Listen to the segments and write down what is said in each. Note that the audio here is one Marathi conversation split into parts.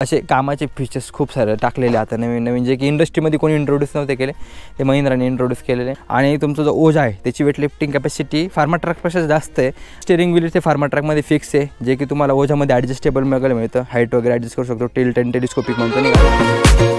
असे कामाचे फीचर्स खूप सारे टाकलेले आता नवीन जे की इंडस्ट्रीमध्ये कोणी इंट्रोड्यूस नव्हते केले, ते महिंद्राने इंट्रोड्यूस केलेले. आणि तुमचं जो ओझा आहे त्याची वेट लिफ्टिंग कॅपॅसिटी फार्मा ट्रॅकपेक्षा जास्त आहे. स्टीअरिंग व्हील ते फार्मा ट्रॅकमध्ये फिक्स आहे, जे की तुम्हाला ओझामध्ये ॲडजस्टेबल बघायला मिळतं. हाईट वगैरे ॲडजस्ट करू शकतो, टिल्ट अँड टेलिस्कोपिक म्हणतो नाही.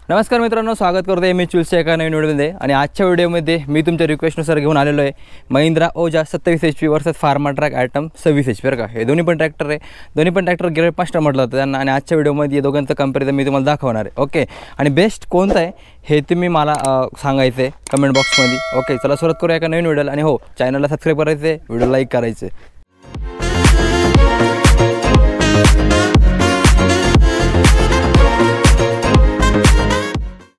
नमस्कार मित्रांनो, स्वागत करतो MHWheelsच्या एका नवीन व्हिडिओमध्ये. आणि आजच्या व्हिडिओमध्ये मी तुमच्या रिक्वेस्टनुसार घेऊन आलेलो आहे Mahindra Oja 27 HP versus Farmtrac Atom 26 HP. बरं का, हे दोन्ही पण ट्रॅक्टर आहे, दोन्ही पण ट्रॅक्टर ग्रेड मास्टर म्हटलं होतं त्यांना. आणि आजच्या व्हिडिओमध्ये दोघांचं कंपॅरिझन मी तुम्हाला दाखवणार आहे. ओके, आणि बेस्ट कोणतं आहे हे तुम्ही मला सांगायचं आहे कमेंट बॉक्समध्ये. ओके, चला सुरुवात करूया एका नवीन व्हिडिओला. आणि हो, चॅनलला सबस्क्राईब करायचं आहे, व्हिडिओ लाईक करायचं.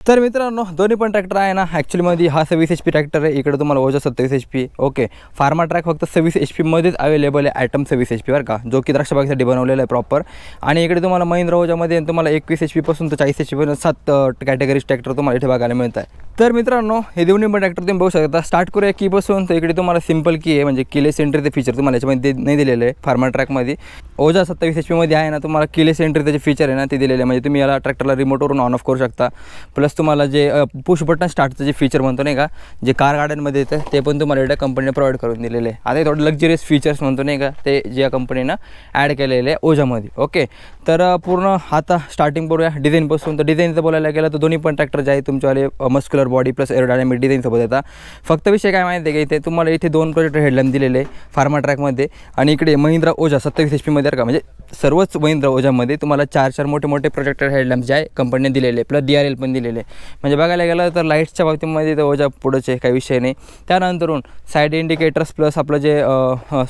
तर मित्रांनो, दोन्ही पण ट्रॅक्टर आहे ना, ॲक्च्युलीमध्ये हा 26 HP ट्रॅक्टर आहे, इकडे तुम्हाला Ojha 27 HP. Okay, pharma track फक्त 26 HP मध्येच अवेलेबल आहे, ॲटम 26 HP बरं का, जो की द्राक्षबागेसाठी बनवलेला आहे प्रॉपर. आणि इकडे तुम्हाला महिंद्रा ओझामध्ये तुम्हाला 21 HP पासून तर 40 HP पर्यंत 7 कॅटेगरीज ट्रॅक्टर तुम्हाला इथे बघायला मिळत आहे. तर मित्रांनो, हे दोन्ही पण ट्रॅक्टर तुम्ही बघू शकता. स्टार्ट करूया कीपासून. तर इकडे तुम्हाला सिंपल की आहे, म्हणजे किलेस एंट्रीचे फीचर तुम्हाला याच्यामध्ये नाही दिलेले आहे. फार्मा ट्रॅकमध्ये ओझा 27 HP मध्ये आहे ना, तुम्हाला किलेस एंट्री त्याचे फीचर आहे ना ते दिलेले आहे, म्हणजे तुम्ही याला ट्रॅक्टरला रिमोटवरून ऑन ऑफ करू शकता. प्लस तुम्हाला जे पुश बटन स्टार्टचं जे फीचर म्हणतो नाही का, जे कार गाड्यांमध्ये येतं ते पण तुम्हाला इकडे कंपनीने प्रोव्हाइड करून दिलेले आहे. आता थोडं लक्झरियस फीचर्स म्हणतो नाही का, ते जे या कंपनीनं ॲड केलेले आहे ओझामध्ये. ओके, तर पूर्ण आता स्टार्टिंग करूया डिझाईनपासून. तर डिझाईनचं बोलायला गेलं तर दोन्ही पण ट्रॅक्टर जे आहे तुमच्यावाले मस्क्युलर बॉडी प्लस एरोडायनामिक डिझाईनसोबत येतात. फक्त विषय काय माहिती आहे का, इथे तुम्हाला इथे 2 प्रोजेक्टर हेडलॅम्प दिलेले फार्मा ट्रॅकमध्ये. आणि इकडे महिंद्रा ओझा 27 HP मध्ये का, म्हणजे सर्वच महिंद्रा ओझामध्ये तुम्हाला 4 मोठे प्रोजेक्टर हेडलॅम्प जे आहे कंपनीने दिलेले, प्लस DRL पण दिलेले. म्हणजे बघायला गेलं तर लाईट्सच्या बाबतीमध्ये तर ओझा पुढंच आहे, काही विषय नाही. त्यानंतरून साईड इंडिकेटर्स प्लस आपलं जे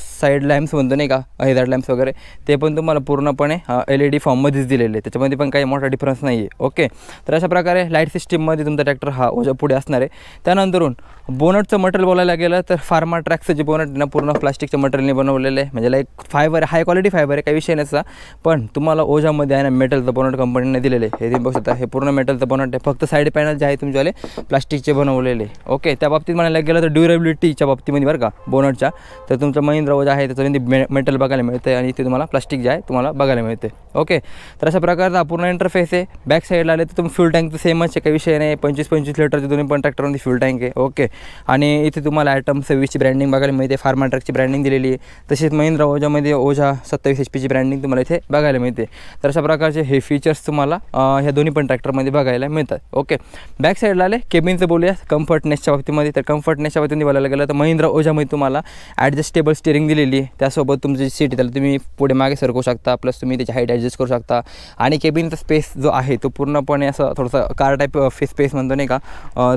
साईड लॅम्प्स म्हणतो नाही का, हेडलाइट लॅम्प्स वगैरे, ते पण तुम्हाला पूर्णपणे LED फॉर्ममध्येच दिलेले, त्याच्यामध्ये पण काही मोठा डिफरन्स नाही आहे. ओके, तर अशा प्रकारे लाईट सिस्टीममध्ये तुमचा ट्रॅक्टर हा ओझा पुढे असणार आहे. त्यानंतरून बोनटचं मटेरियल बोलायला गेलं तर फार्मा ट्रॅकचं जे बोनट ना पूर्ण प्लास्टिकच्या मटेरियलने बनवलेलं आहे, म्हणजे like fibre high quality fibre आहे, काही विषय नसता. पण तुम्हाला ओझामध्ये आहे ना मेटलचं बोनट कंपनीने दिलेले आहे. हे तुम्ही बघू शकता, हे पूर्ण मेटलचं बोनट आहे. फक्त साईड पॅनल जे आहे तुमच्यावाले प्लास्टिकचे बनवलेले. ओके, त्या बाबतीत म्हणायला गेलं तर ड्युरेबिलिटीच्या बाबतीमध्ये बरं का बोनटच्या, तर तुमचं महिंद्रा ओझा आहे त्याच्यामध्ये मेटल बघायला मिळतं आणि इथे तुम्हाला प्लास्टिक जे आहे तुम्हाला बघायला मिळते. ओके, तर अशा प्रकारचा पूर्ण इंटरफेस आहे. बॅक साईडला आले तर तुम्ही फ्यूल टँक तर सेमच आहे, काही विषय नाही. 25 लिटरचे दोन्ही पण ट्रॅक्टरमध्ये फ्यूल टँक आहे. ओके, आणि इथे तुम्हाला ॲटम 26ची ब्रँडिंग बघायला मिळते, फार्मा ट्रॅकची ब्रँडिंग दिलेली आहे. तसेच महिंद्रा ओझामध्ये ओझा 27 HPची ब्रँडिंग तुम्हाला इथे बघायला मिळते. तर अशा प्रकारचे हे फीचर्स तुम्हाला ह्या दोन्ही पण ट्रॅक्टरमध्ये बघायला मिळतात. ओके, बॅक साईडला आले केबिनचं बोलूया कम्फर्टनेसच्या बाबतीमध्ये. तर कम्फर्टनेसच्या बाबतीमध्ये बोलायला गेलं तर महिंद्रा ओझामध्ये तुम्हाला ॲडजस्टेबल स्टिअरिंग दिलेली आहे. त्यासोबत तुमची जी सीट त्याला तुम्ही पुढे मागे सरकवू शकता, प्लस तुम्ही त्याची हाईट ॲडजस्ट करू शकता. आणि केबिनचा स्पेस जो आहे तो पूर्णपणे असं थोडंसं कार टाईप स्पेस म्हणतो नाही का,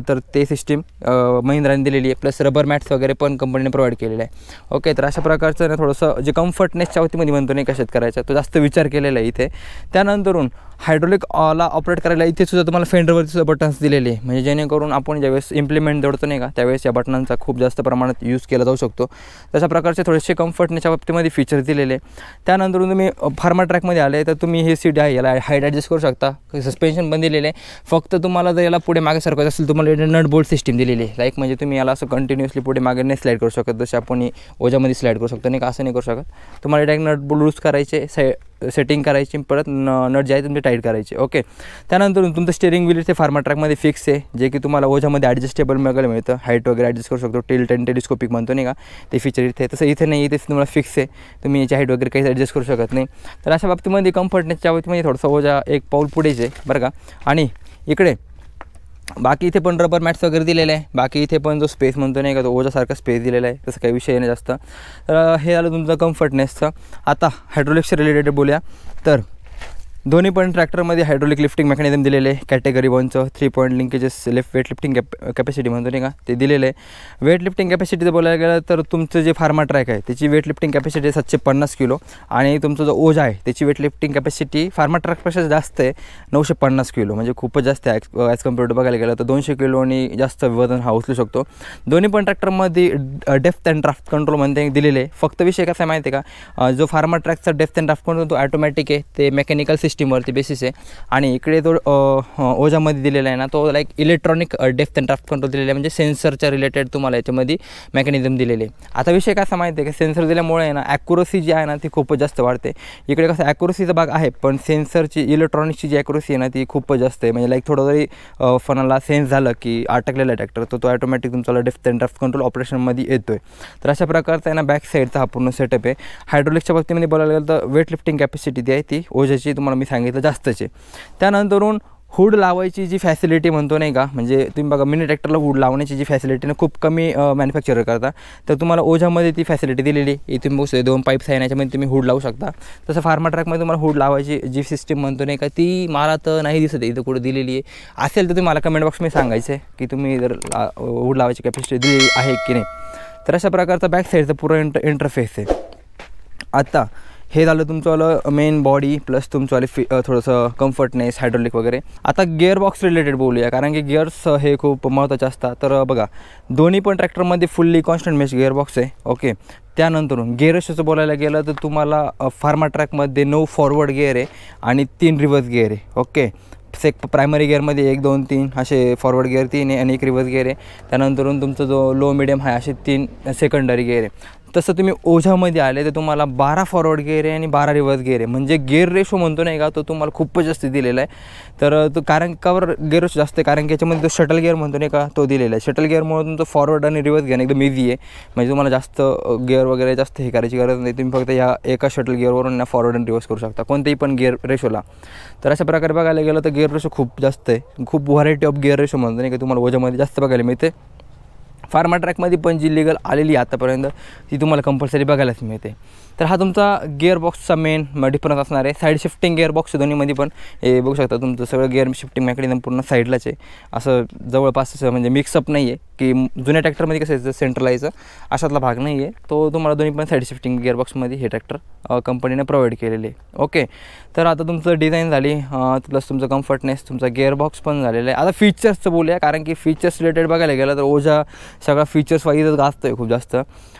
तर ते सिस्टीम महिंद्राने दिलेली आहे. प्लस रबर मॅट्स वगैरे पण कंपनीने प्रोव्हाइड केलेलं आहे. ओके, तर अशा प्रकारचं ना थोडंसं जे कम्फर्टनेसच्या बाबतीमध्ये म्हणतो नाही कशात करायचं, तो जास्त विचार केलेला आहे इथे. त्यानंतरून हायड्रोलिकला ऑपरेट करायला इथे सुद्धा तुम्हाला फेंडरवरचे बटन्स दिलेले आहे, म्हणजे जेणेकरून आपण ज्यावेळेस इम्प्लिमेंट जोडतो नाही का त्यावेळेस या बटनांचा खूप जास्त प्रमाणात यूज केला जाऊ शकतो. तशा प्रकारचे थोडेसे कम्फर्टनेसच्या बाबतीमध्ये फीचर्स दिलेले. त्यानंतरून तुम्ही फार्मा ट्रॅकमध्ये आले तर तुम्ही हे सीट आहे याला हाईट ॲडजस्ट करू शकता, सस्पेन्शन पण दिलेले आहे. फक्त तुम्हाला जर याला पुढे मागे सरकवायचं असेल तुम्हाला नट बोल्ट सिस्टीम दिलेली आहे, लाईक म्हणजे तुम्ही याला असं कंटिन्युअसली पुढे मागे नाही स्लाईड करू शकत, जसे आपण ओझामध्ये स्लाईड करू शकतो नाही का, असं नाही करू शकत. तुम्हाला डायरेक्ट नट बोल्ट लूज करायचे, सेटिंग करायची, परत नट जे आहे तुमचे टाईट करायचे. ओके, त्यानंतर तुमचं स्टीअरिंग व्हील ते फार्मा ट्रॅकमध्ये फिक्स आहे, जे की तुम्हाला ओझामध्ये ॲडजस्टेबल बघायला मिळतं. हाईट वगैरे ॲडजस्ट करू शकतो, टिल्ट अँड टेलिस्कोपिक म्हणतो नाही का, ते फीचर इथे. तसं इथे नाही, इथे तुम्हाला फिक्स आहे, तुम्ही याची हाईट वगैरे काही ॲडजस्ट करू शकत नाही. तर अशा बाबतीमध्ये कम्फर्टनेसच्या बाबतीमध्ये थोडंसं ओझा एक पाऊल पुढेच आहे बरं का. आणि इकडे बाकी इथे पण रबर मॅट्स वगैरे दिलेले आहे. बाकी इथे पण जो स्पेस म्हणतो नाही का तो ओझासारखा स्पेस दिलेला आहे, तसं काही विषय नाही जास्त. तर हे झालं तुमचं कम्फर्टनेसचं. आता हायड्रोलिक्सच्या रिलेटेड बोलूया. तर दोन्ही पण ट्रॅक्टरमध्ये हायड्रोलिक लिफ्टिंग मेकॅनिझम दिलेले आहे. कॅटेगरी 1चं 3 point linkages weight lifting capacity म्हणतो नाही का ते दिलेलं आहे. वेट लिफ्टिंग कॅपॅसिटीचं बोलायला गेलं तर तुमचं जे फार्मा ट्रॅक आहे त्याची वेट लिफ्टिंग कॅपॅसिटी 750 किलो. आणि तुमचा जो ओझा आहे त्याची वेट लिफ्टिंग कॅपॅसिटी फार्मा ट्रॅकपेक्षा जास्त आहे, 950 किलो, म्हणजे खूपच जास्त आहे ॲज कम्पेअर टू बघायला गेलं तर 200 किलोनी जास्त वजन हा उचलू शकतो. दोन्ही पण ट्रॅक्टरमध्ये डेप्थ अँड ड्राफ्ट कंट्रोल म्हणते दिलेले आहे. फक्त विषय कसा आहे माहिती आहे का, जो फार्मा ट्रॅकचा डेप्थ अँड ड्राफ्ट कंट्रोल तो ॲटोमॅटिक आहे, ते मेकॅनिकल सिस्टीमवरती बेसिस आहे. आणि इकडे तो ओझामध्ये दिलेला आहे ना, तो like electronic depth and draft control दिलेला आहे, म्हणजे सेन्सरच्या रिलेटेड तुम्हाला याच्यामध्ये मेकॅनिझम दिलेले आहे. आता विषय कसा माहिती आहे का, सेन्सर दिल्यामुळे आहे ना ॲक्युरसी जी आहे ना ती खूपच जास्त वाढते. इकडे कसं ॲक्युरसीचा भाग आहे, पण सेन्सरची इलेक्ट्रॉनिक्सची जी ॲक्युरसी आहे ना ती खूपच जास्त आहे. म्हणजे लाईक थोडं जरी फनाला सेन्स झालं की अटकलेला ट्रॅक्टर, तर तो ऑटोमॅटिक तुमचा डेप्थ अँड ड्राफ्ट कंट्रोल ऑपरेशनमध्ये येतो आहे. तर अशा प्रकारचा आहे ना बॅक साईडचा हा पूर्ण सेटअप आहे. हायड्रोलिक्सच्या बाबतीमध्ये बोलायला गेलं तर वेट लिफ्टिंग कॅपॅसिटी जी आहे ती ओझाची तुम्हाला मी सांगितलं जास्तच आहे. त्यानंतरून हुड लावायची जी फॅसिलिटी म्हणतो नाही का, म्हणजे तुम्ही बघा मिनी ट्रॅक्टरला हुड लावण्याची जी फॅसिलिटी खूप कमी मॅन्युफॅक्चरर करता, तर तुम्हाला ओझामध्ये ती फॅसिलिटी दिलेली आहे. इथून बघू 2 पाईप्स आहे, याच्यामध्ये तुम्ही हुड लावू शकता. तसं फार्मा ट्रॅकमध्ये तुम्हाला हुड लावायची जी सिस्टीम म्हणतो नाही का, ती मला तर नाही दिसत इथं कुठं दिलेली आहे. असेल तर तुम्ही मला कमेंट बॉक्समध्ये सांगायचं आहे की तुम्ही जर हुड लावायची कॅपॅसिटी दिली आहे की नाही. तर अशा प्रकारचा बॅक साईडचा पुरा इंटरफेस आहे. आता हे झालं तुमचं मेन बॉडी प्लस तुमचं थोडंसं कम्फर्टनेस हायड्रोलिक वगैरे. आता गिअरबॉक्स रिलेटेड बोलूया, कारण की गिअर्स हे खूप महत्त्वाचे असतात. तर बघा दोन्ही पण ट्रॅक्टरमध्ये फुल्ली कॉन्स्टंट मेश गिअरबॉक्स आहे. ओके. त्यानंतरून गिअर रेशोचं बोलायला गेलं तर तुम्हाला फार्मा ट्रॅकमध्ये 9 फॉरवर्ड गिअर आहे आणि 3 रिव्हर्स गिअर आहे. ओके. प्रायमरी गिअरमध्ये 1 2 3 असे फॉरवर्ड गिअर 3 आहे आणि 1 रिव्हर्स गिअर आहे. त्यानंतरून तुमचं जो लो मिडियम आहे असे 3 सेकंडरी गिअर आहे. तसं तुम्ही ओझामध्ये आले तर तुम्हाला 12 फॉरवर्ड गिअर आहे आणि 12 रिव्हर्स गिअर आहे. म्हणजे गिअर रेशो म्हणतो नाही का, तो तुम्हाला खूपच जास्त दिलेला आहे. तर तो कारण कावर गिअर रेशो जास्त आहे, कारण की याच्यामध्ये जो शटल गिअर म्हणतो नाही का तो दिलेला आहे. शटल गिअरमुळे तुमचं फॉरवर्ड आणि रिव्हर्स गिअर एकदम इझी आहे. म्हणजे तुम्हाला जास्त गिअर वगैरे जास्त हे करायची गरज नाही. तुम्ही फक्त या एका शटल गिअरवरून ना फॉरवर्ड आणि रिव्हर्स करू शकता कोणतेही पण गिअर रेशोला. तर अशा प्रकारे बघायला गेलं तर गिअर रेशो खूप जास्त आहे. खूप व्हरायटी ऑफ गिअर रेशो म्हणतो नाही का तुम्हाला ओझामध्ये जास्त बघायला मिळते. फार्मा ट्रॅकमध्ये पण जी लिगल आलेली आतापर्यंत ती तुम्हाला कंपल्सरी बघायलाच मिळते. तर हा तुमचा गिअरबॉक्सचा मेन डिफरन्स असणार आहे. साईड शिफ्टिंग गिअरबॉक्स दोन्हीमध्ये पण हे बघू शकता, तुमचं सगळं गिअर शिफ्टिंग मेकॅनिझम पूर्ण साईडलाच आहे. असं जवळपास म्हणजे मिक्सअप नाही आहे की जुन्या ट्रॅक्टरमध्ये कसं यायचं सेंट्रलायचं अशातला भाग नाही आहे. तो तुम्हाला दोन्ही पण साईड शिफ्टिंग गिअरबॉक्समध्ये हे ट्रॅक्टर कंपनीने प्रोव्हाइड केलेले आहे. ओके. तर आता तुमचं डिझाईन झाली प्लस तुमचं कम्फर्टनेस, तुमचा गिअरबॉक्स पण झालेला आहे. आता फीचर्सचं बोलूया, कारण की फीचर्स रिलेटेड बघायला गेलं तर ओझा सगळा फीचर्स वाईजच गाजतो आहे खूप जास्त.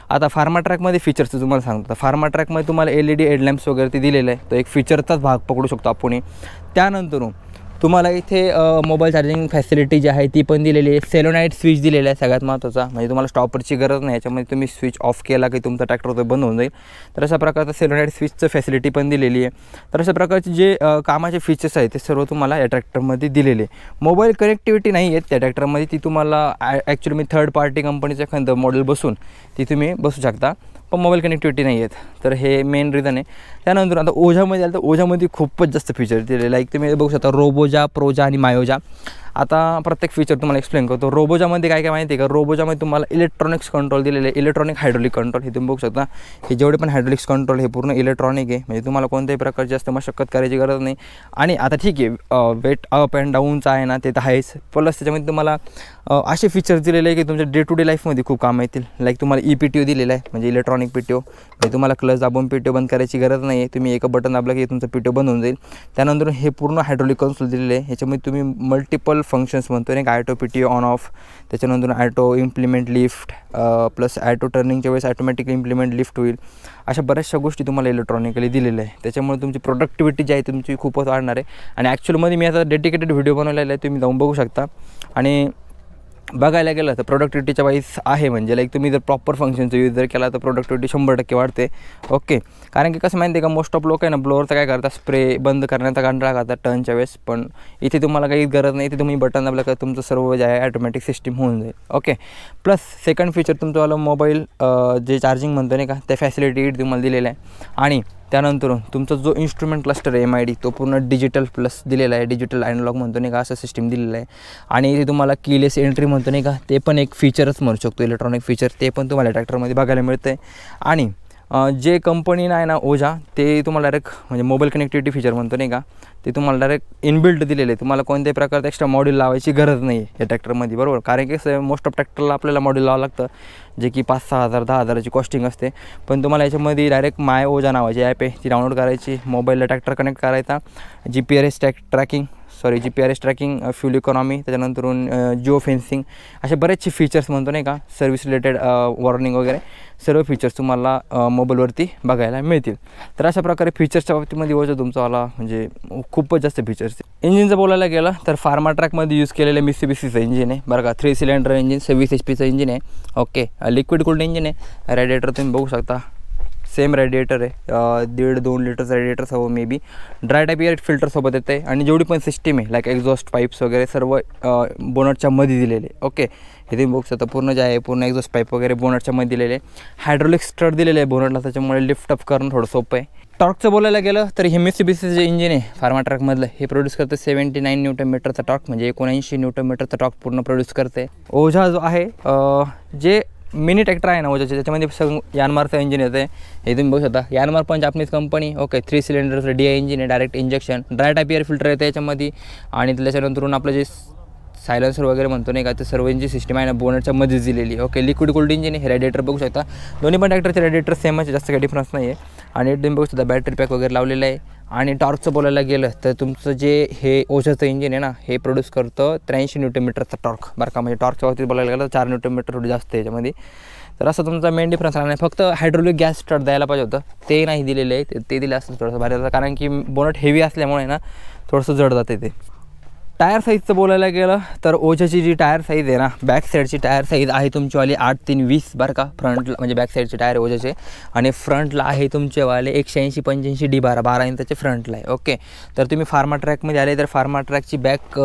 आता फार्मा ट्रॅकमध्ये फीचर्सचं तुम्हाला सांगतो. फार्मा ट्रॅकमध्ये तुम्हाला LED हेडलॅम्प्स वगैरे ते दिलेलं आहे, तो एक फीचरचाच भाग पकडू शकतो आपण. त्यानंतर तुम्हाला इथे मोबाईल चार्जिंग फॅसिलिटी जी आहे ती पण दिलेली आहे. सेलोनाईट स्विच दिलेला आहे सगळ्यात महत्त्वाचा, म्हणजे तुम्हाला स्टॉपरची गरज नाही. याच्यामध्ये तुम्ही स्विच ऑफ केला की तुमचा ट्रॅक्टर तो बंद होऊन जाईल. तर अशा प्रकारचं सेलोनाईट स्विचचं फॅसिलिटी पण दिलेली आहे. तर अशा प्रकारचे जे कामाचे फीचर्स आहेत ते सर्व तुम्हाला या ट्रॅक्टरमध्ये दिलेले. मोबाईल कनेक्टिव्हिटी नाही आहे त्या ट्रॅक्टरमध्ये, ती तुम्हाला ॲक्च्युली मी थर्ड पार्टी कंपनीचं एखादं मॉडेल बसून ती तुम्ही बसू शकता, पण मोबाईल कनेक्टिव्हिटी नाही आहेत. तर हे मेन रिझन आहे. त्यानंतर आता ओझामध्ये आलं तर ओझामध्ये खूपच जास्त फीचर दिले. लाईक तुम्ही बघू शकता रोबोजा, प्रोजा आणि मायोजा. आता प्रत्येक फीचर तुम्हाला एक्सप्लेन करतो. रोबोजामध्ये काय काय माहिती आहे का, रोबोजामध्ये तुम्हाला इलेक्ट्रॉनिक्स कंट्रोल दिलेले आहे, इलेक्ट्रॉनिक हायड्रोलिक कंट्रोल. हे तुम्ही बघू शकता, हे जेवढे पण हायड्रोलिक्स कंट्रोल हे पूर्ण इलेक्ट्रॉनिक आहे. म्हणजे तुम्हाला कोणत्याही प्रकारची जास्त मशक्कत करायची गरज नाही. आणि आता ठीक आहे वेट अप अँड डाऊनचा आहे ना ते तर आहेच, प्लस त्याच्यामध्ये तुम्हाला असे फीचर्स दिलेले आहे की तुमच्या डे टू डे लाईफमध्ये खूप काम येतील. लाईक तुम्हाला EPTO दिलेला आहे, म्हणजे इलेक्ट्रॉनिक PTO. म्हणजे तुम्हाला क्लच दाबून PTO बंद करायची गरज नाही आहे. तुम्ही एक बटन दाबलं की तुमचं PTO बंद होऊन जाईल. त्यानंतर हे पूर्ण हायड्रोलिक कंट्रोल दिलेले आहे. ह्याच्यामध्ये तुम्ही मल्टिपल फंक्शन्स म्हणतो नाही का, ॲटो PTO ऑन ऑफ, त्याच्यानंतर auto implement lift plus auto टर्निंगच्या वेळेस ॲटोमॅटिकली इम्प्लिमेंट लिफ्ट होईल. अशा बऱ्याचशा गोष्टी तुम्हाला इलेक्ट्रॉनिकली दिलेल्या आहे. त्याच्यामुळे तुमची प्रोडक्टिव्हिटी जी आहे तुमची खूपच वाढणार आहे. आणि ॲक्च्युअलमध्ये मी आता डेडिकेटेड व्हिडिओ बनवलेला आहे, तुम्ही जाऊन बघू शकता. आणि बघायला गेलं तर प्रोडक्टिव्हिटीच्या वाईज आहे, म्हणजे लाईक तुम्ही जर प्रॉपर फंक्शनचा यूज जर केला तर प्रोडक्टिव्हिटी 100% वाढते. ओके. कारण की कसं माहिती आहे का, मोस्ट ऑफ लोक आहे ना ब्लोअरचं काय करतात, स्प्रे बंद करण्याचा कंटाळा करतात टर्नच्या वेळेस. पण इथे तुम्हाला काही गरज नाही. इथे तुम्ही बटन दाबलं का तुमचं सर्व जे आहे ॲटोमॅटिक सिस्टीम होऊन जाईल. ओके. प्लस सेकंड फीचर तुमचं मोबाईल जे चार्जिंग म्हणतो नाही का, त्या फॅसिलिटी तुम्हाला दिलेलं आहे. आणि त्यानंतर तुमचा जो इन्स्ट्रुमेंट क्लस्टर आहे MID तो पूर्ण डिजिटल प्लस दिलेला आहे, डिजिटल ॲनालॉग म्हणतो नाही का असं सिस्टीम दिलेलं आहे. आणि इथे तुम्हाला कीलेस एंट्री म्हणतो नाही का, ते पण एक फीचरच म्हणू शकतो इलेक्ट्रॉनिक फीचर, ते पण तुम्हाला ट्रॅक्टरमध्ये बघायला मिळतं आहे. आणि जे कंपनीनं आहे ना ओझा, ते तुम्हाला डायरेक्ट म्हणजे मोबाईल कनेक्टिव्हिटी फीचर म्हणतो नाही का, ते तुम्हाला डायरेक्ट इनबिल्ट दिलेलं आहे. तुम्हाला कोणत्याही प्रकारचं एक्स्ट्रा मॉड्यूल लावायची गरज नाही आहे या ट्रॅक्टरमध्ये, बरोबर. कारण की मोस्ट ऑफ ट्रॅक्टरला आपल्याला मॉड्यूल लावावं लागतं, जे की 5-6 हजार 10 हजाराची कॉस्टिंग असते. पण तुम्हाला याच्यामध्ये डायरेक्ट माय ओझा नावाची ॲप आहे, ती डाउनलोड करायची, मोबाईलला ट्रॅक्टर कनेक्ट करायचा, GPS tracking sorry GPRS tracking, fuel economy, त्याच्यानंतरून जिओ फेन्सिंग, असे बरेचसे फीचर्स म्हणतो नाही का, सर्व्हिस रिलेटेड वॉर्निंग वगैरे सर्व फीचर्स तुम्हाला मोबाईलवरती बघायला मिळतील. तर अशा प्रकारे फीचर्सच्या बाबतीमध्ये ओझा तुमचावाला म्हणजे खूपच जास्त फीचर्स आहे. इंजिनचं बोलायला गेलं तर फार्मा ट्रॅकमध्ये यूज केलेलं मित्सुबिशीचं इंजिन आहे बरं का. 3 सिलेंडर इंजिन, 26 HP इंजिन आहे. ओके, लिक्विड कूल्ड इंजिन आहे. रेडिएटर तुम्ही बघू शकता, सेम रेडिएटर आहे, 1.5-2 लिटरचं रेडिएटर सर्व maybe. Dry type air फिल्टरसोबत येते आणि जेवढी पण सिस्टीम आहे लाईक एक्झॉस्ट पाईप्स वगैरे सर्व बोनटच्या मध्ये दिलेले. ओके, हे तुम्ही बघू शकता पूर्ण जे आहे पूर्ण एक्झॉस्ट पाईप वगैरे बोनटच्या मध्ये दिलेले. हायड्रोलिक स्ट्रट दिलेले आहे बोनटला, त्याच्यामुळे लिफ्ट अप करणं थोडं सोपं आहे. टॉर्कचं बोलायला गेलं तर हे मित्सुबिशीचं जे इंजिन आहे फार्मा ट्रॅकमधलं हे प्रोड्यूस करतं 79 न्यूटन टॉर्क, म्हणजे 79 न्यूटन टॉर्क पूर्ण प्रोड्यूस करते. ओझा जो आहे जे मिनी ट्रॅक्टर आहे ना ओझाचे, त्याच्यामध्ये यानमारचं इंजिन येतं आहे. हे तुम्ही बघू शकता, यानमार पण जापनीज कंपनी. ओके, 3 सिलेंडरचं DI इंजिन आहे, direct injection. Dry type air filter येतं याच्यामध्ये आणि त्याच्यानंतरून आपलं जे सायलेन्सर वगैरे म्हणतो नाही का, ते सर्व इंजिन सिस्टम आहे ना बोनटच्या मध्येच दिलेली. ओके, लिक्विड कूल्ड इंजिन आहे. रेडिएटर बघू शकता, दोन्ही पण ट्रॅक्टरचे रेडिएटर सेमच आहे, जास्त काही डिफरन्स नाही आहे. आणि तुम्ही बघू शकता बॅटरी पॅक वगैरे लावलेलं आहे. आणि टॉर्कचं बोलायला गेलं तर तुमचं जे हे ओझाचं इंजिन आहे ना हे प्रोड्यूस करतं 83 न्यूटन टॉर्क बरं का. म्हणजे टॉर्कच्या बाबतीत बोलायला गेलं तर 4 न्यूटन थोडी जास्त आहे याच्यामध्ये. तर असं तुमचा मेन डिफरन्स राहणार नाही. फक्त हायड्रोलिक गॅस स्टार्ट द्यायला पाहिजे होतं, ते नाही दिलेलं आहे. ते दिलं असतं थोडंसं भारी होतं, कारण की बोनट हेवी असल्यामुळे ना थोडंसं जड जाते ते. टायर साईजचं बोलायला गेलं तर ओझाची जी टायर साईज आहे ना, बॅक साईडची टायर साईज आहे तुमचीवाली 8-3-20 बरं का. फ्रंटला म्हणजे बॅक साईडचे टायर आहे ओझाचे, आणि फ्रंटला आहे तुमचेवाले 180-85 D12 इंचाचे फ्रंटला आहे. ओके, तर तुम्ही फार्मा ट्रॅकमध्ये आले तर फार्मा ट्रॅकची बॅक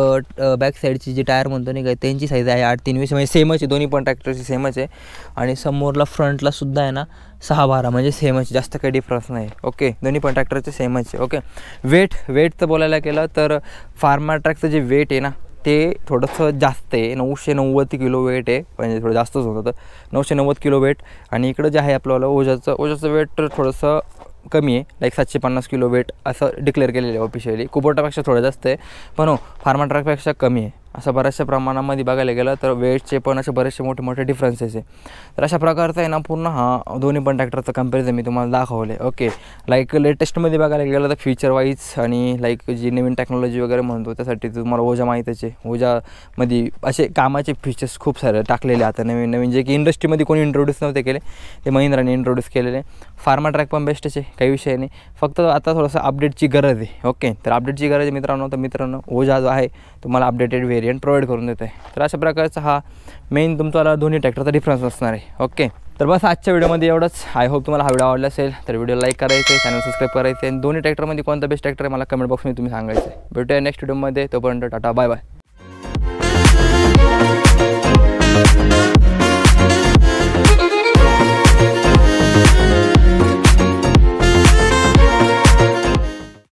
साईडची जी टायर म्हणतो नाही का त्यांची साईज आहे 8-3-20, म्हणजे सेमच आहे, दोन्ही पण ट्रॅक्टरची सेमच आहे. आणि समोरला फ्रंटला सुद्धा आहे ना 6-12 म्हणजे सेमच, जास्त काही डिफरन्स नाही. ओके, दोन्ही पण ट्रॅक्टरचे सेमच आहे. ओके, वेटचं बोलायला गेलं तर फार्मा ट्रॅकचं जे वेट आहे ना ते थोडंसं जास्त आहे, 990 किलो वेट आहे, म्हणजे थोडं जास्तच होतं, 990 किलो वेट. आणि इकडं जे आहे आपल्याला ओझाचं वेट तर थोडंसं कमी आहे, लाईक 750 किलो वेट असं डिक्लेअर केलेलं आहे ऑफिशियली. कुबोटापेक्षा थोडं जास्त आहे, पण फार्मा ट्रॅकपेक्षा कमी आहे. असं बऱ्याचशा प्रमाणामध्ये बघायला गेलं तर वेटचे पण असे बरेचसे मोठे डिफरन्सेस आहे. तर अशा प्रकारचं आहे ना पूर्ण हा दोन्ही पण ट्रॅक्टरचं कंपॅरिझन मी तुम्हाला दाखवलं आहे. ओके, लाईक लेटेस्टमध्ये बघायला गेलं तर फीचर वाईज आणि लाईक जी नवीन टेक्नॉलॉजी वगैरे म्हणतो त्यासाठी तुम्हाला ओझा माहीतच आहे. ओझामध्ये असे कामाचे फीचर्स खूप सारे टाकलेले आता नवीन जे की इंडस्ट्रीमध्ये कोणी इंट्रोड्यूस नव्हते केले, ते महिंद्राने इंट्रोड्यूस केलेले. फार्मा ट्रॅक पण बेस्टच आहे, काही विषय नाही, फक्त आता थोडंसं अपडेटची गरज आहे. ओके, तर अपडेटची गरज आहे मित्रांनो. ओझा जो आहे तुम्हाला अपडेटेड व्हेरियंट प्रोव्हाइड करून देत आहे. तर अशा प्रकारचा हा मेन तुमचा दोन्ही ट्रॅक्टरचा डिफरन्स असणार आहे. ओके, तर बस आजच्या व्हिडिओमध्ये एवढंच. आय होप तुम्हाला हा व्हिडिओ आवडला असेल, तर व्हिडिओ लाईक करायचं आहे, चॅनल सबस्क्राईब करायचं आहे, आणि दोन्ही ट्रॅक्टरमध्ये कोणता बेस्ट ट्रॅक्टर आहे मला कमेंट बॉक्समध्ये तुम्ही सांगायचं आहे. भेटूया नेक्स्ट व्हिडिओमध्ये, तोपर्यंत टाटा बाय बाय.